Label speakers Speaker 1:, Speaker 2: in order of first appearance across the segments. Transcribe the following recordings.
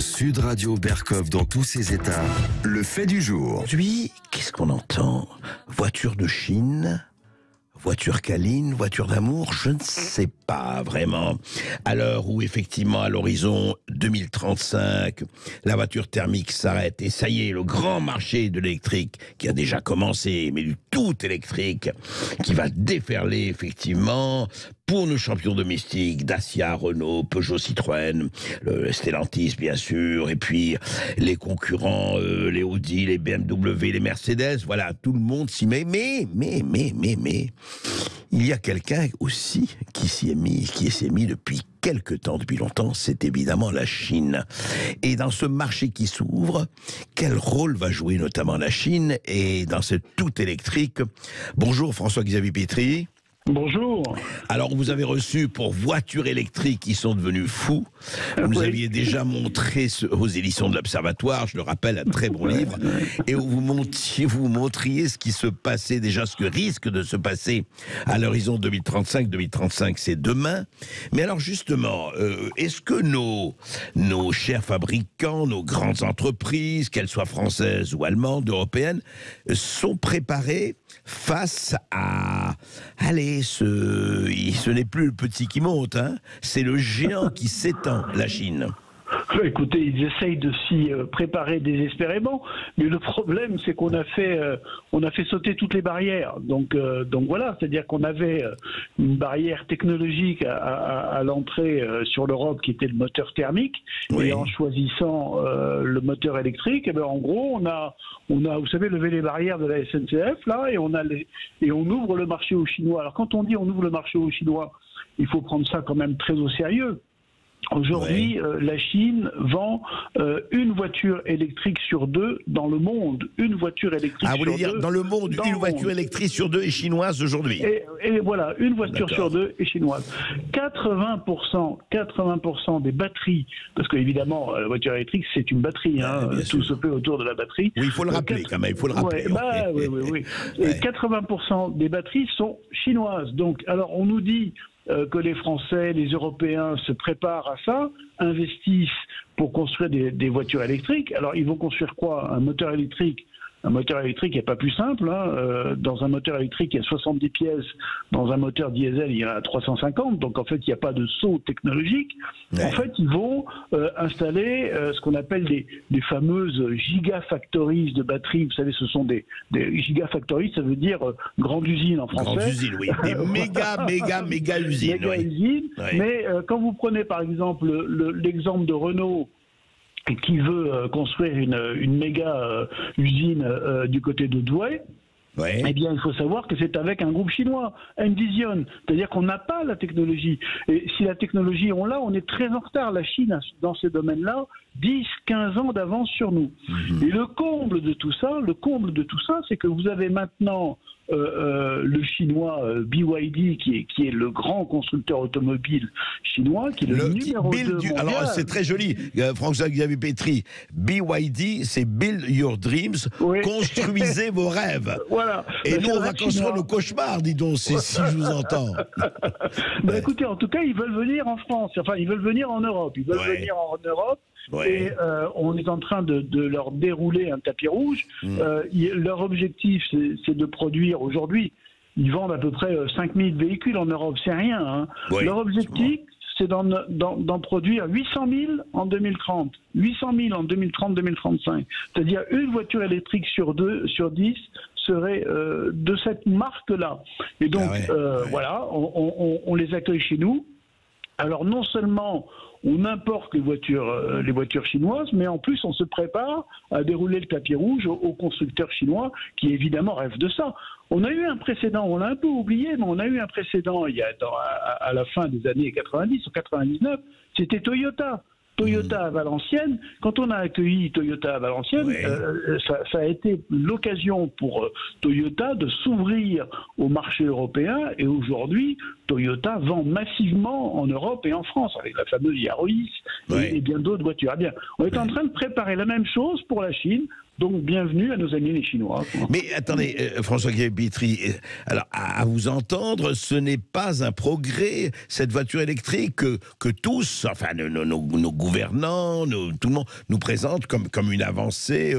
Speaker 1: Sud Radio Berkov dans tous ses états. Le fait du jour.
Speaker 2: Aujourd'hui, qu'est-ce qu'on entend? Voiture de Chine, voiture câline, voiture d'amour, je ne sais pas vraiment. À l'heure où effectivement à l'horizon 2035, la voiture thermique s'arrête et ça y est, le grand marché de l'électrique qui a déjà commencé, mais du tout électrique, qui va déferler effectivement pour nos champions domestiques, Dacia, Renault, Peugeot, Citroën, le Stellantis bien sûr, et puis les concurrents, les Audi, les BMW, les Mercedes, voilà, tout le monde s'y met. Mais, il y a quelqu'un aussi qui s'y est mis depuis quelque temps, depuis longtemps, c'est évidemment la Chine. Et dans ce marché qui s'ouvre, quel rôle va jouer notamment la Chine et dans ce tout électrique? Bonjour François-Xavier Pétry.
Speaker 3: Bonjour.
Speaker 2: Alors, vous avez reçu pour Voitures électriques qui sont devenus fous. Vous nous aviez déjà montré aux éditions de l'Observatoire, je le rappelle, un très bon livre, et où vous montriez ce qui se passait, déjà ce que risque de se passer à l'horizon 2035. 2035, c'est demain. Mais alors, justement, est-ce que nos chers fabricants, nos grandes entreprises, qu'elles soient françaises ou allemandes, européennes, sont préparées face à... Allez, ce n'est plus le petit qui monte, hein, c'est le géant qui s'étend, la Chine.
Speaker 3: Écoutez, ils essayent de s'y préparer désespérément, mais le problème, c'est qu'on a fait sauter toutes les barrières. Donc voilà, c'est-à-dire qu'on avait une barrière technologique à l'entrée sur l'Europe qui était le moteur thermique, oui. Et en choisissant le moteur électrique, et bien en gros, on a, vous savez, levé les barrières de la SNCF là, et on ouvre le marché aux Chinois. Alors quand on dit on ouvre le marché aux Chinois, il faut prendre ça quand même très au sérieux. Aujourd'hui, la Chine vend une voiture électrique sur deux dans le monde. Une voiture électrique sur deux. Ah, vous voulez dire
Speaker 2: dans le monde, une voiture électrique sur deux est chinoise aujourd'hui.
Speaker 3: Et voilà, une voiture sur deux est chinoise. 80% des batteries, parce qu'évidemment, la voiture électrique, c'est une batterie. Hein, tout se fait autour de la batterie.
Speaker 2: Oui, il faut le rappeler quand même, il faut le rappeler.
Speaker 3: Oui. Et 80% des batteries sont chinoises. Donc, alors, on nous dit... que les Français, les Européens se préparent à ça, investissent pour construire des voitures électriques. Alors, ils vont construire quoi? Un moteur électrique. Un moteur électrique n'est pas plus simple. Hein. Dans un moteur électrique, il y a 70 pièces. Dans un moteur diesel, il y en a 350. Donc, en fait, il n'y a pas de saut technologique. Ouais. En fait, ils vont installer ce qu'on appelle des fameuses gigafactories de batteries. Vous savez, ce sont des gigafactories, ça veut dire grande usine en français.
Speaker 2: Grande usine, oui. Des méga usines.
Speaker 3: Méga usines. Oui. Mais quand vous prenez, par exemple, l'exemple de Renault, qui veut construire une méga usine du côté de Douai, eh bien, il faut savoir que c'est avec un groupe chinois, Envision. C'est-à-dire qu'on n'a pas la technologie. Et si la technologie, on l'a, on est très en retard. La Chine, dans ces domaines-là, 10, 15 ans d'avance sur nous. Et le comble de tout ça, c'est que vous avez maintenant le chinois BYD, qui est le grand constructeur automobile chinois, qui est le numéro 2 mondial.
Speaker 2: Alors, c'est très joli, François-Xavier Pétry. BYD, c'est Build Your Dreams, construisez vos rêves.
Speaker 3: Voilà.
Speaker 2: Et nous, on va construire nos cauchemars, dis donc, si je vous entends.
Speaker 3: Écoutez, en tout cas, ils veulent venir en France. Enfin, ils veulent venir en Europe. Ils veulent venir en Europe. Et on est en train de leur dérouler un tapis rouge. Leur objectif, c'est de produire aujourd'hui, ils vendent à peu près 5000 véhicules en Europe, c'est rien. Hein. Leur objectif, c'est d'en produire 800 000 en 2030, 800 000 en 2030-2035. C'est-à-dire une voiture électrique sur 10 serait de cette marque-là. Et donc, voilà, on les accueille chez nous. Alors non seulement on importe les voitures chinoises, mais en plus on se prépare à dérouler le tapis rouge aux constructeurs chinois qui évidemment rêvent de ça. On a eu un précédent, on l'a un peu oublié, mais on a eu un précédent à la fin des années 90 ou 99, c'était Toyota. Toyota à Valenciennes, quand on a accueilli Toyota à Valenciennes, ça a été l'occasion pour Toyota de s'ouvrir au marché européen, et aujourd'hui, Toyota vend massivement en Europe et en France, avec la fameuse Yaris et bien d'autres voitures. Eh bien, on est en train de préparer la même chose pour la Chine. Donc bienvenue à nos amis les Chinois.
Speaker 2: Mais attendez, François-Xavier Pietri, alors à vous entendre, ce n'est pas un progrès, cette voiture électrique que tous, enfin nos gouvernants, tout le monde nous présente comme une avancée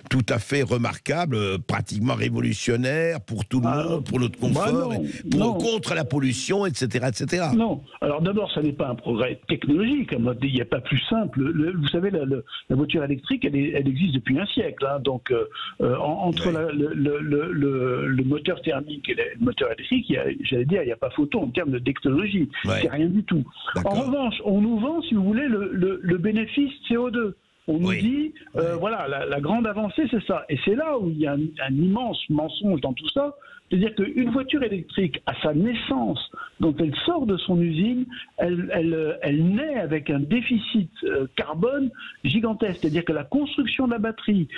Speaker 2: tout à fait remarquable, pratiquement révolutionnaire pour tout le monde, pour notre confort, contre la pollution, etc., etc.
Speaker 3: Non. Alors d'abord, ça n'est pas un progrès technologique. Il n'y a pas plus simple. Vous savez, la voiture électrique, elle existe depuis un siècle. Hein. Donc entre le moteur thermique et le moteur électrique, j'allais dire, il n'y a pas photo en termes de technologie. C'est rien du tout. En revanche, on nous vend, si vous voulez, le bénéfice CO2. On nous dit, voilà, la grande avancée, c'est ça. Et c'est là où il y a un immense mensonge dans tout ça. C'est-à-dire qu'une voiture électrique, à sa naissance, dont elle sort de son usine, elle naît avec un déficit carbone gigantesque. C'est-à-dire que la construction de la batterie,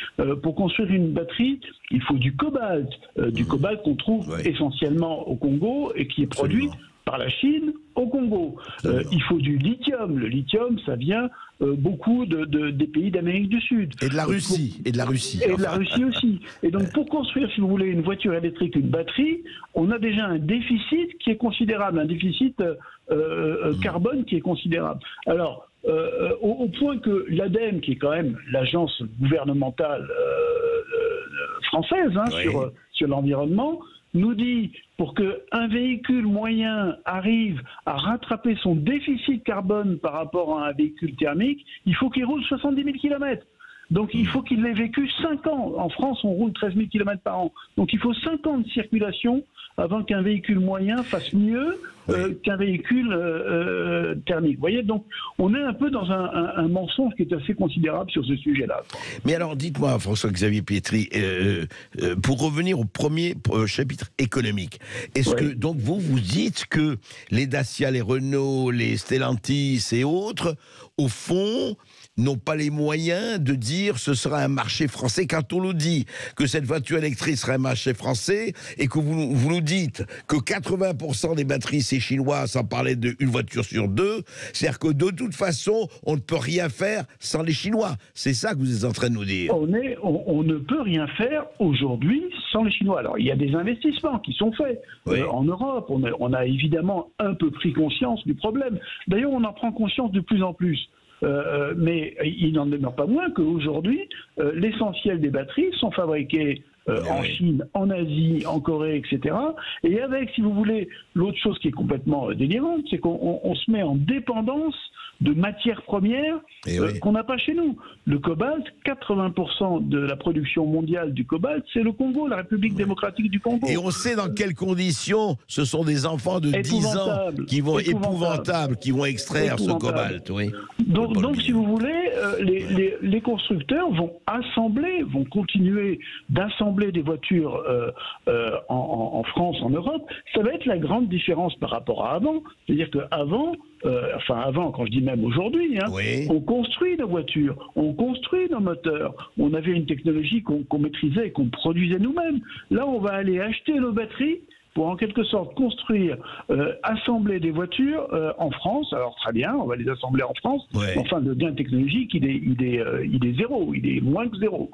Speaker 3: pour construire une batterie, il faut du cobalt qu'on trouve essentiellement au Congo et qui est produit par la Chine au Congo. Il faut du lithium. Le lithium, ça vient beaucoup des pays d'Amérique du Sud.
Speaker 2: Et de la Russie. Et de la Russie
Speaker 3: aussi. Et donc, pour construire, si vous voulez, une voiture électrique, une batterie, on a déjà un déficit qui est considérable, un déficit carbone qui est considérable. Alors, au point que l'ADEME, qui est quand même l'agence gouvernementale française sur l'environnement, nous dit pour qu'un véhicule moyen arrive à rattraper son déficit carbone par rapport à un véhicule thermique, il faut qu'il roule 70 000 km. Donc il faut qu'il ait vécu 5 ans. En France, on roule 13 000 km par an. Donc il faut 5 ans de circulation avant qu'un véhicule moyen fasse mieux qu'un véhicule thermique. Vous voyez, donc on est un peu dans un mensonge qui est assez considérable sur ce sujet-là.
Speaker 2: Mais alors, dites-moi, François-Xavier Pietri, pour revenir au premier chapitre économique, est-ce que, donc, vous dites que les Dacia, les Renault, les Stellantis et autres, au fond, n'ont pas les moyens de dire ce sera un marché français. Quand on nous dit que cette voiture électrique sera un marché français et que vous nous dites que 80% des batteries c'est chinois, sans parler d'une voiture sur deux, c'est-à-dire que de toute façon on ne peut rien faire sans les Chinois. C'est ça que vous êtes en train de nous dire.
Speaker 3: On ne peut rien faire aujourd'hui sans les Chinois. Alors il y a des investissements qui sont faits en Europe. On a évidemment un peu pris conscience du problème. D'ailleurs on en prend conscience de plus en plus. Mais il n'en demeure pas moins qu'aujourd'hui, l'essentiel des batteries sont fabriquées en Chine, en Asie, en Corée, etc. Et avec, si vous voulez, l'autre chose qui est complètement délirante, c'est qu'on se met en dépendance de matières premières qu'on n'a pas chez nous. Le cobalt, 80% de la production mondiale du cobalt, c'est le Congo, la République démocratique du Congo.
Speaker 2: Et on sait dans quelles conditions ce sont des enfants de 10 ans qui vont qui vont extraire ce cobalt.
Speaker 3: Donc si vous voulez, les constructeurs vont continuer d'assembler des voitures en France, en Europe. Ça va être la grande différence par rapport à avant. C'est-à-dire qu'avant, avant, quand je dis même aujourd'hui, on construit nos voitures, on construit nos moteurs, on avait une technologie qu'on maîtrisait et qu'on produisait nous-mêmes. Là, on va aller acheter nos batteries pour en quelque sorte construire, assembler des voitures en France. Alors très bien, on va les assembler en France. Enfin, le gain technologique, il est zéro, il est moins que zéro.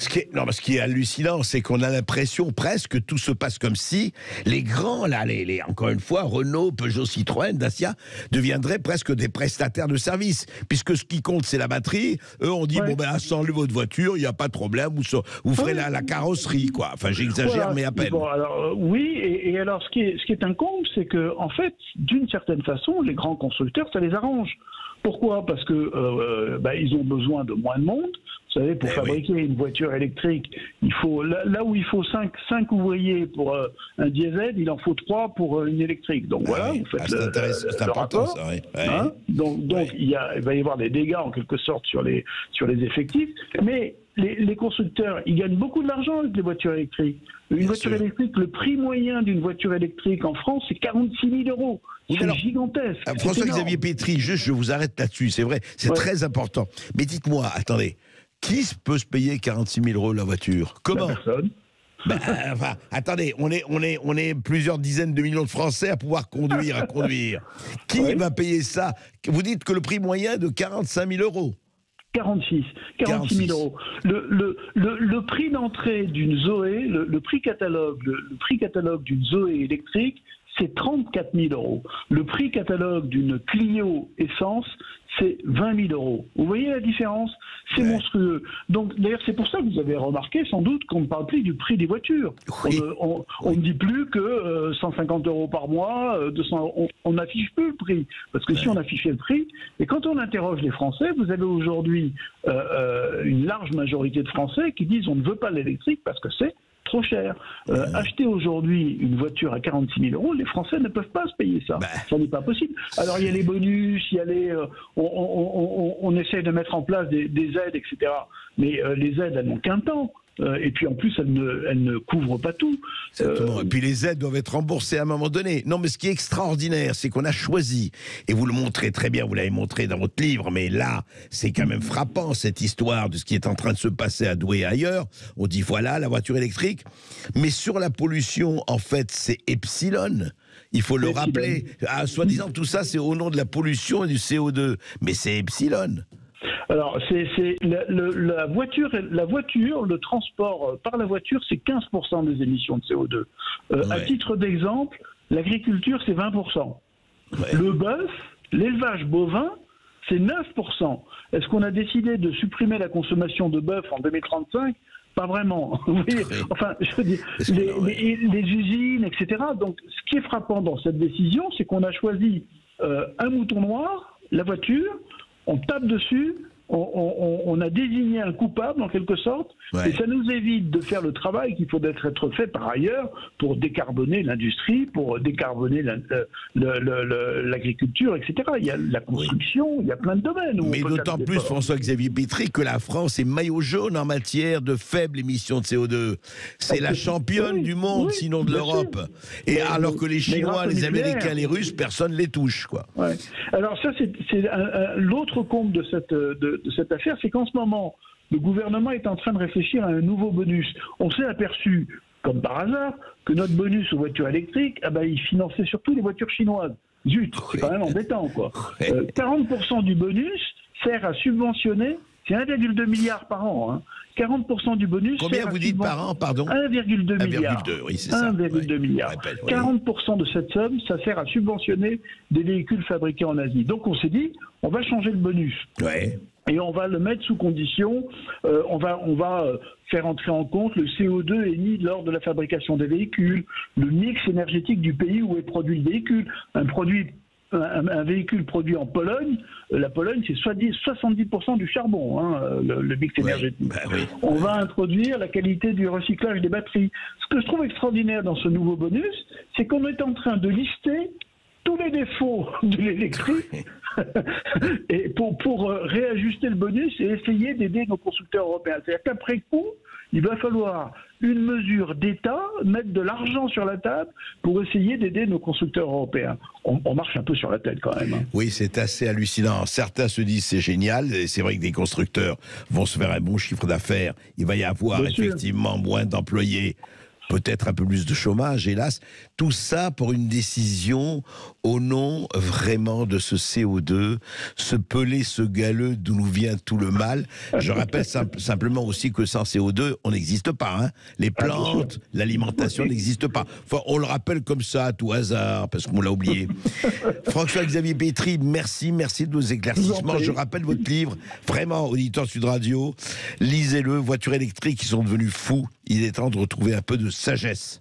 Speaker 2: Ce qui est hallucinant, c'est qu'on a l'impression presque que tout se passe comme si les grands, là, encore une fois, Renault, Peugeot, Citroën, Dacia, deviendraient presque des prestataires de services, puisque ce qui compte, c'est la batterie. Eux, on dit, assemblez votre voiture, il n'y a pas de problème, vous ferez la carrosserie, quoi. Enfin, j'exagère, mais à peine.
Speaker 3: Bon, alors, et alors, ce qui est un comble, c'est que, en fait, d'une certaine façon, les grands constructeurs, ça les arrange. Pourquoi ? Parce que ils ont besoin de moins de monde. Vous savez, pour fabriquer une voiture électrique, il faut là où il faut 5 ouvriers pour un diesel, il en faut 3 pour une électrique. Donc voilà, vous faites
Speaker 2: c'est
Speaker 3: le
Speaker 2: important,
Speaker 3: rapport.
Speaker 2: Ça,
Speaker 3: Donc il va y avoir des dégâts en quelque sorte sur les effectifs, mais les constructeurs, ils gagnent beaucoup d'argent avec les voitures électriques. Une voiture électrique, le prix moyen d'une voiture électrique en France, c'est 46 000 euros. C'est gigantesque.
Speaker 2: François-Xavier Pietri, juste, je vous arrête là-dessus, c'est vrai, c'est très important. Mais dites-moi, attendez, qui peut se payer 46 000 euros la voiture ? Comment ?
Speaker 3: Personne.
Speaker 2: Attendez, on est plusieurs dizaines de millions de Français à pouvoir conduire. Qui va payer ça ? Vous dites que le prix moyen est de 45 000 euros.
Speaker 3: 46 000 euros. Le prix d'entrée d'une Zoé, le prix catalogue d'une Zoé électrique, c'est 34 000 euros. Le prix catalogue d'une Clio essence, c'est 20 000 euros. Vous voyez la différence? C'est monstrueux. Donc, d'ailleurs, c'est pour ça que vous avez remarqué, sans doute, qu'on ne parle plus du prix des voitures.
Speaker 2: Oui.
Speaker 3: On ne dit plus que 150 euros par mois, 200, on n'affiche plus le prix. Parce que si on affichait le prix, et quand on interroge les Français, vous avez aujourd'hui une large majorité de Français qui disent on ne veut pas l'électrique parce que c'est trop cher. Acheter aujourd'hui une voiture à 46 000 euros, les Français ne peuvent pas se payer ça. Ça n'est pas possible. Alors il y a les bonus, il y a les, on essaie de mettre en place des aides, etc. Mais les aides, elles n'ont qu'un temps. Et puis en plus, elles ne couvrent pas tout.
Speaker 2: Et puis les aides doivent être remboursées à un moment donné. Non, mais ce qui est extraordinaire, c'est qu'on a choisi, et vous le montrez très bien, vous l'avez montré dans votre livre, mais là, c'est quand même frappant, cette histoire de ce qui est en train de se passer à Douai et ailleurs. On dit, voilà, la voiture électrique. Mais sur la pollution, en fait, c'est Epsilon. Il faut le rappeler. Soi-disant, tout ça, c'est au nom de la pollution et du CO2. Mais c'est Epsilon.
Speaker 3: Alors, c'est la voiture, le transport par la voiture, c'est 15% des émissions de CO2. À titre d'exemple, l'agriculture, c'est 20%. Le bœuf, l'élevage bovin, c'est 9%. Est-ce qu'on a décidé de supprimer la consommation de bœuf en 2035 ? Pas vraiment. Vous voyez, enfin, je veux dire, les usines, etc. Donc, ce qui est frappant dans cette décision, c'est qu'on a choisi un mouton noir, la voiture, on tape dessus, on a désigné un coupable en quelque sorte, et ça nous évite de faire le travail qu'il faut être fait par ailleurs pour décarboner l'industrie, pour décarboner l'agriculture, etc. Il y a la construction, il y a plein de domaines.
Speaker 2: Mais d'autant plus, François-Xavier Petry, que la France est maillot jaune en matière de faibles émissions de CO2. C'est la championne du monde, sinon de l'Europe. Et alors que les Chinois, les Américains, les Russes, personne ne les touche, quoi.
Speaker 3: Alors ça, c'est l'autre comble de cette affaire, c'est qu'en ce moment, le gouvernement est en train de réfléchir à un nouveau bonus. On s'est aperçu, comme par hasard, que notre bonus aux voitures électriques, il finançait surtout les voitures chinoises. Zut, c'est quand même embêtant, quoi. 40% du bonus sert à subventionner, c'est 1,2 milliard par an, hein. 40% du bonus.
Speaker 2: Combien vous dites par an, pardon?
Speaker 3: 1,2 milliard.
Speaker 2: 1,2, oui, c'est ça.
Speaker 3: 1,2 milliard. 40% de cette somme, ça sert à subventionner des véhicules fabriqués en Asie. Donc on s'est dit, on va changer le bonus. Et on va le mettre sous condition, on va faire entrer en compte le CO2 émis lors de la fabrication des véhicules, le mix énergétique du pays où est produit le véhicule. Un véhicule produit en Pologne, la Pologne, c'est 70% du charbon, hein, le mix énergétique. On va introduire la qualité du recyclage des batteries. Ce que je trouve extraordinaire dans ce nouveau bonus, c'est qu'on est en train de lister tous les défauts de l'électrique et pour réajuster le bonus et essayer d'aider nos constructeurs européens. C'est-à-dire qu'après coup, il va falloir une mesure d'État, mettre de l'argent sur la table pour essayer d'aider nos constructeurs européens. On marche un peu sur la tête quand même. Hein.
Speaker 2: Oui, c'est assez hallucinant. Certains se disent c'est génial, et c'est vrai que des constructeurs vont se faire un bon chiffre d'affaires. Il va y avoir effectivement moins d'employés, peut-être un peu plus de chômage, hélas. Tout ça pour une décision au nom vraiment de ce CO2, ce pelé, ce galeux d'où nous vient tout le mal. Je rappelle simplement aussi que sans CO2, on n'existe pas. Hein. Les plantes, l'alimentation n'existent pas. Enfin, on le rappelle comme ça, à tout hasard, parce qu'on l'a oublié. François-Xavier Petry, merci de vos éclaircissements. Je rappelle votre livre, vraiment, auditeur Sud Radio, lisez-le, Voitures électriques qui sont devenus fous. Il est temps de retrouver un peu de sagesse.